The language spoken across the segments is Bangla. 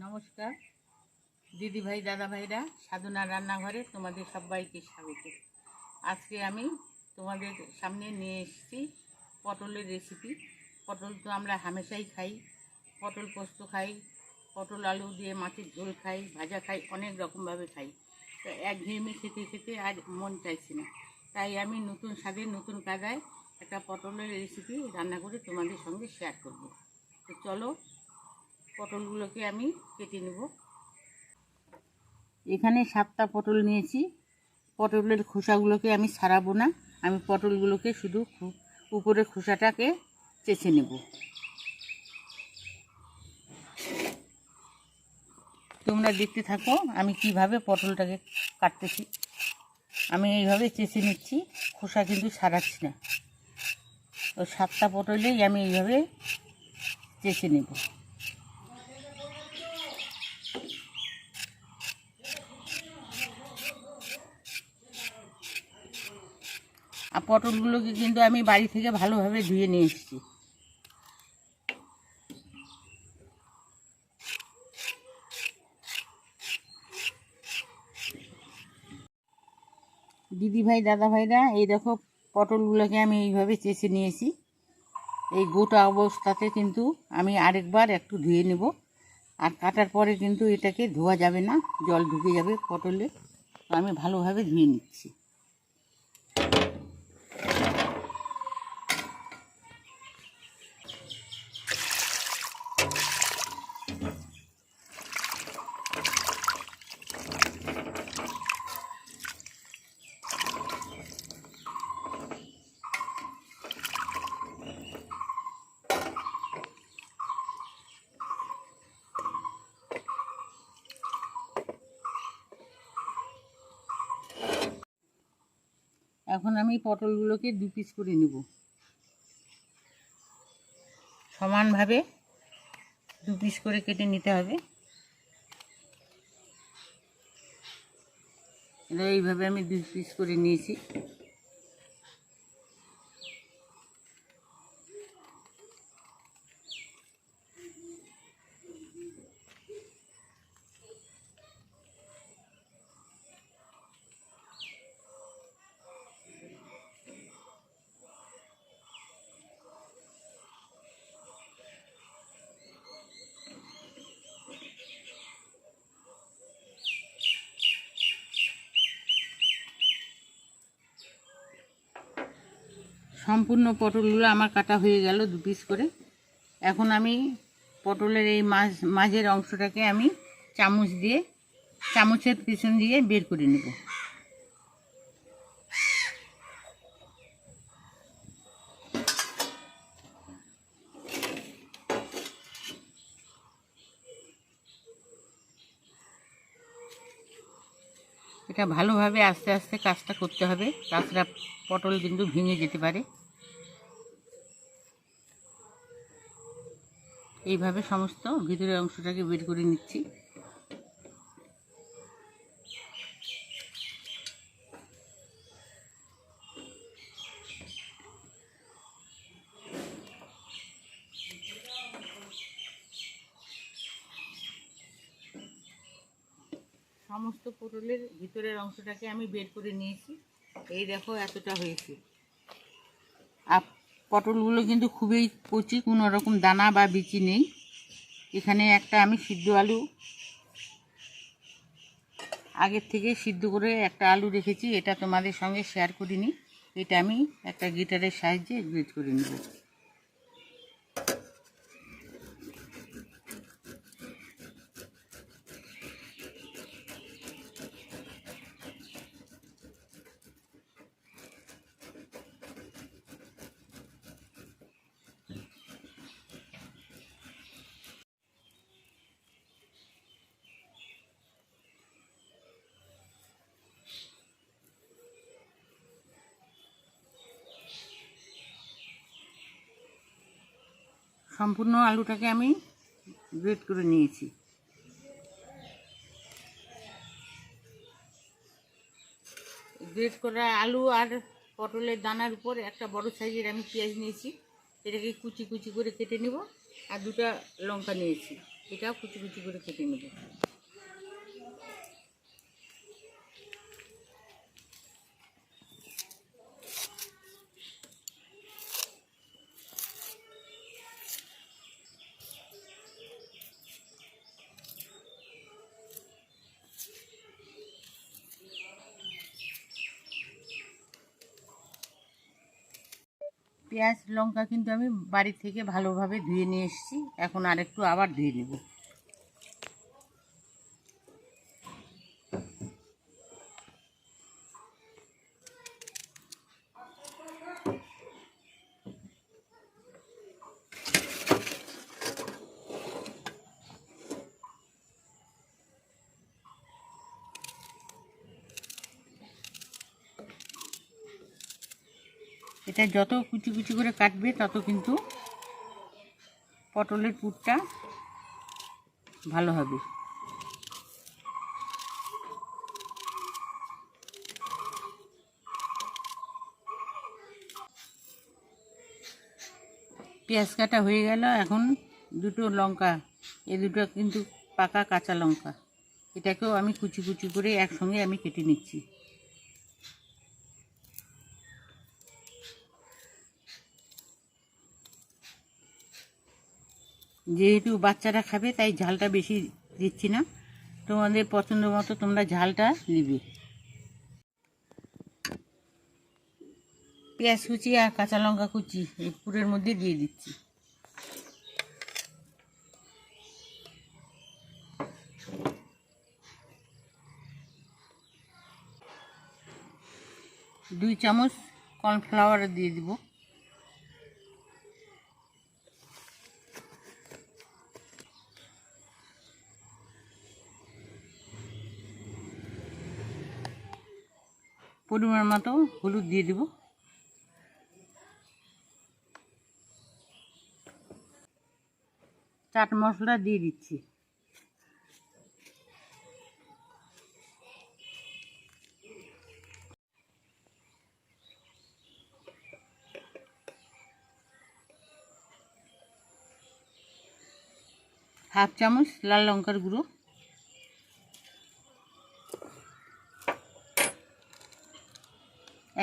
নমস্কার দিদি ভাই দাদা ভাইরা, সাধনা রান্নাঘরে তোমাদের সবাইকে স্বাগত। আজকে আমি তোমাদের সামনে নিয়ে এসেছি পটলের রেসিপি। পটল তো আমরা হামেশাই খাই, পটল পোস্ত খাই, পটল আলু দিয়ে মাছের ঝোল খাই, ভাজা খাই, অনেক রকমভাবে খাই। তো একঘেয়েমি খেতে খেতে আজ মন চাইছে না, তাই আমি নতুন স্বাদের নতুন কায়দায় একটা পটলের রেসিপি রান্না করে তোমাদের সঙ্গে শেয়ার করব। তো চলো, পটলগুলোকে আমি কেটে নেব। এখানে 7টা পটল নিয়েছি। পটলের খোসাগুলোকে আমি ছাড়াবো না, আমি পটলগুলোকে শুধু উপরের খোসাটাকে চেঁচে নেব। তোমরা দেখতে থাকো আমি কিভাবে পটলটাকে কাটতেছি। আমি এইভাবে চেঁচে নিচ্ছি, খোসা কিন্তু ছাড়াচ্ছি না। তো 7টা পটলেই আমি এইভাবে চেঁচে নেব। আর পটলগুলোকে কিন্তু আমি বাড়ি থেকে ভালোভাবে ধুয়ে নিয়ে এসেছি। দিদি ভাই দাদা ভাইরা, এই দেখো পটলগুলোকে আমি এইভাবে চেঁচে নিয়েছি। এই গোটা অবস্থাতে কিন্তু আমি আরেকবার একটু ধুয়ে নেব। আর কাটার পরে কিন্তু এটাকে ধোয়া যাবে না, জল ঢুকে যাবে পটলে। আমি ভালোভাবে ধুয়ে নিচ্ছি। এখন আমি পটলগুলোকে 2 পিস করে নেব। সমানভাবে 2 পিস করে কেটে নিতে হবে। এইভাবে আমি 2 পিস করে নিয়েছি। সম্পূর্ণ পটলগুলো আমার কাটা হয়ে গেল 2 পিস করে। এখন আমি পটলের এই মাঝের অংশটাকে আমি চামচের পিছন দিয়ে বের করে নেব। এটা ভালোভাবে আস্তে আস্তে কাজটা করতে হবে, তাছাড়া পটল কিন্তু ভেঙে যেতে পারে। এইভাবে সমস্ত ভিতরের অংশটাকে বের করে নিচ্ছি। সমস্ত পটলের ভিতরের অংশটাকে আমি বের করে নিয়েছি। এই দেখো এতটা হয়েছে। আর পটলগুলো কিন্তু খুবই কচি, কোনো রকম দানা বা বিচি নেই। এখানে একটা আমি সিদ্ধ আলু আগের থেকে সিদ্ধ করে একটা আলু রেখেছি, এটা তোমাদের সঙ্গে শেয়ার করিনি। এটা আমি একটা গিটারের সাহায্যে গ্রেট করে নেব। সম্পূর্ণ আলুটাকে আমি গ্রেট করে নিয়েছি। গ্রেট করা আলু আর পটলের দানার উপর একটা বড় সাইজের আমি পেঁয়াজ নিয়েছি, এটাকে কুচি কুচি করে কেটে নিব। আর 2টা লঙ্কা নিয়েছি। এটাও কুচি কুচি করে কেটে নেব। পেঁয়াজ লঙ্কা কিন্তু আমি বাড়ি থেকে ভালোভাবে ধুয়ে নিয়ে এসেছি, এখন আরেকটু আবার ধুয়ে নেব। এটা যত কুচি কুচি করে কাটবে তত কিন্তু পটলের পুরটা ভালো হবে। পেঁয়াজ কাটা হয়ে গেল, এখন দুটো লঙ্কা, এই দুটো কিন্তু পাকা কাঁচা লঙ্কা, এটাকেও আমি কুচি কুচি করে একসঙ্গে আমি কেটে নিচ্ছি। যেহেতু বাচ্চারা খাবে তাই ঝালটা বেশি দিচ্ছি না, তোমাদের পছন্দ মতো তোমরা ঝালটা নিবে। পেঁয়াজ কুচি আর কাঁচা লঙ্কা কুচি এই পুরের মধ্যে দিয়ে দিচ্ছি। দুই চামচ কর্নফ্লাওয়ার দিয়ে দিব। পরিমাণ মতো হলুদ দিয়ে দেব। চাট মশলা দিয়ে দিচ্ছি। হাফ চামচ লাল লঙ্কার গুঁড়ো,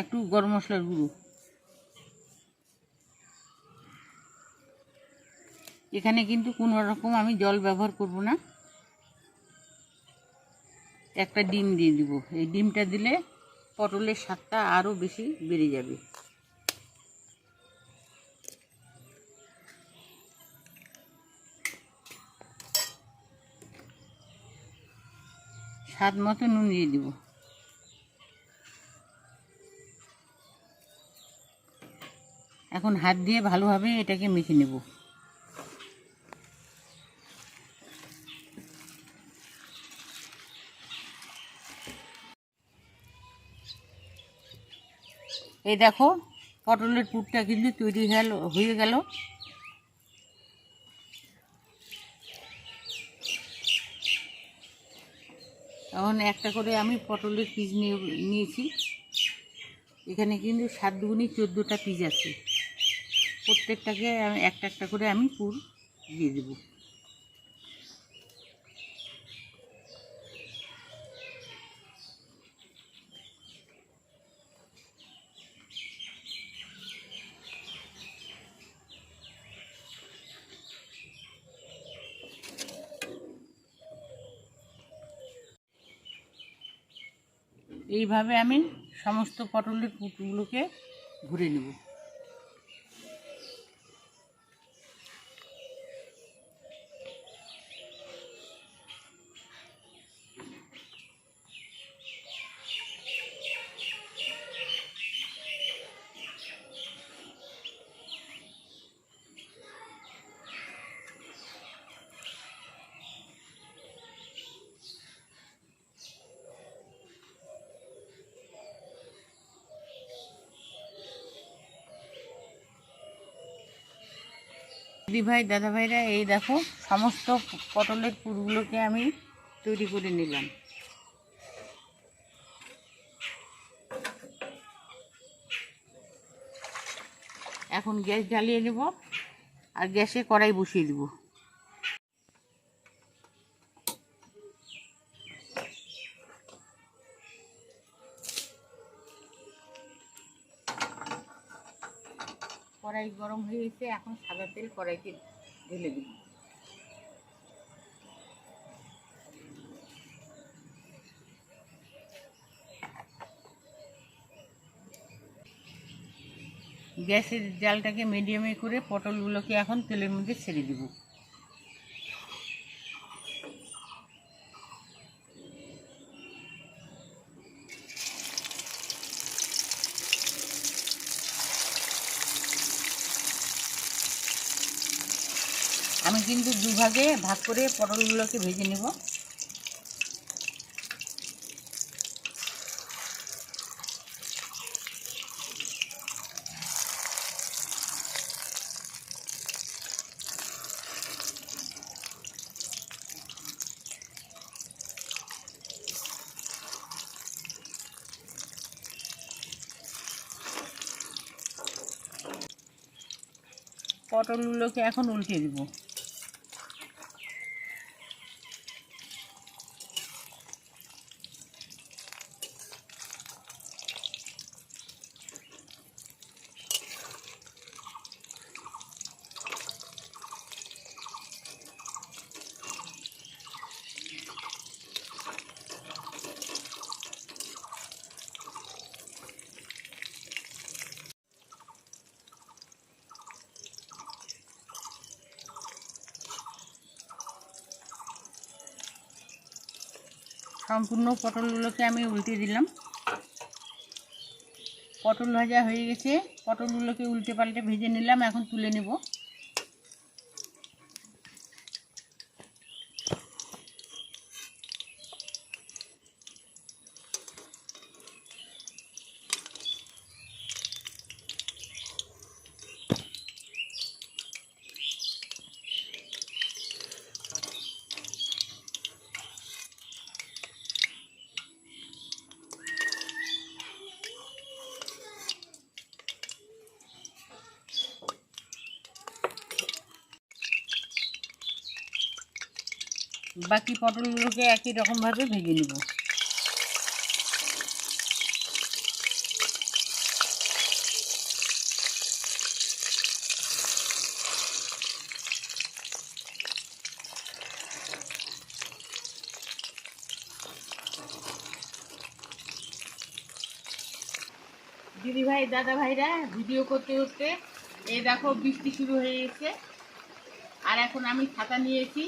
একটু গরম মশলার গুঁড়ো। এখানে কিন্তু কোনো রকম আমি জল ব্যবহার করব না। একটা ডিম দিয়ে দিব, এই ডিমটা দিলে পটলের স্বাদটা আরও বেশি বেড়ে যাবে। স্বাদ মতো নুন দিয়ে দিব। এখন হাত দিয়ে ভালোভাবে এটাকে মেখে নেব। এই দেখো পটলের পুরটা কিন্তু তৈরি হয়ে গেল। এখন একটা করে আমি পটলের পিস নিয়েছি। এখানে কিন্তু 7 দুগুনি 14টা পিস আছে। প্রত্যেকটাকে একটা একটা করে আমি পুর দিয়ে দেব। এইভাবে আমি সমস্ত পটলের পুরগুলোকে ভরে নেব। দিদি ভাই দাদা ভাইরা, এই দেখো সমস্ত পটলের পুরগুলোকে আমি তৈরি করে নিলাম। এখন গ্যাস জ্বালিয়ে নেব আর গ্যাসে কড়াই বসিয়ে দেব। কড়াই গরম হয়ে গেছে, এখন সাদা তেল কড়াইতে ঢেলে দিই। গ্যাসের জালটাকে মিডিয়ামে করে পটলগুলোকে এখন তেলের মধ্যে ছেড়ে দিব। আমি কিন্তু দুভাগে ভাগ করে পটলগুলোকে ভেজে নেব। পটলগুলোকে এখন উল্টে দিব। সম্পূর্ণ পটলগুলোকে আমি উল্টে দিলাম। পটল ভাজা হয়ে গেছে, পটলগুলোকে উল্টে পাল্টে ভেজে নিলাম, এখন তুলে নেব। বাকি পটলগুলোকে একই রকমভাবে ভেজে নেব। দিদিভাই দাদা ভাইরা ভিডিও করতে করতে এই দেখো বৃষ্টি শুরু হয়ে গেছে, আর এখন আমি ছাতা নিয়েছি।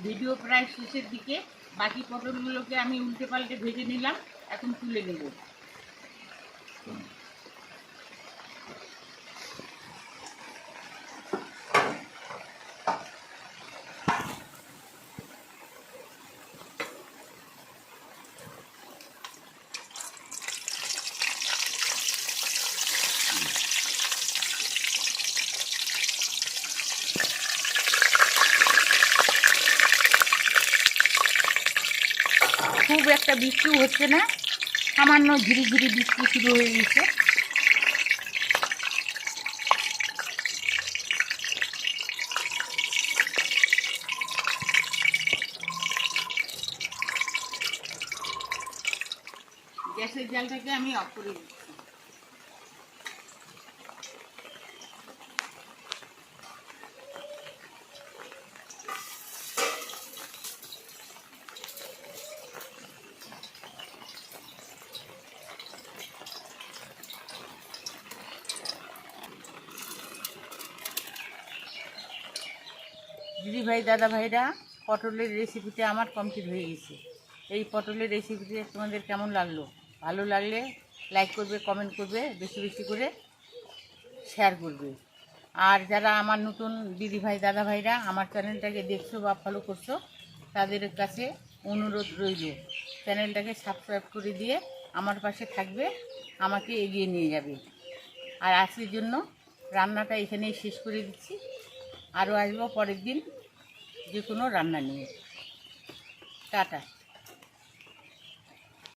ভিডিও প্রায় শেষের দিকে। বাকি পটলগুলোকে আমি উল্টে পাল্টে ভেজে নিলাম, এখন তুলে নেব। খুব একটা বৃষ্টিও হচ্ছে না, সামান্য ধীরে ধীরে বৃষ্টি শুরু হয়ে গেছে। গ্যাসের জালটাকে আমি অফ করে দিচ্ছি। দিদিভাই দাদা ভাইরা, পটলের রেসিপিটা আমার কমপ্লিট হয়ে গেছে। এই পটলের রেসিপিটা তোমাদের কেমন লাগলো? ভালো লাগলে লাইক করবে, কমেন্ট করবে, বেশি বেশি করে শেয়ার করবে। আর যারা আমার নতুন দিদিভাই দাদা ভাইরা আমার চ্যানেলটাকে দেখছো বা ফলো করছো, তাদের কাছে অনুরোধ রইল চ্যানেলটাকে সাবস্ক্রাইব করে দিয়ে আমার পাশে থাকবে, আমাকে এগিয়ে নিয়ে যাবে। আর আজকের জন্য রান্নাটা এখানেই শেষ করে দিচ্ছি। আরও আসবো পরের দিন যে কোনো রান্না নিয়ে। টাটা।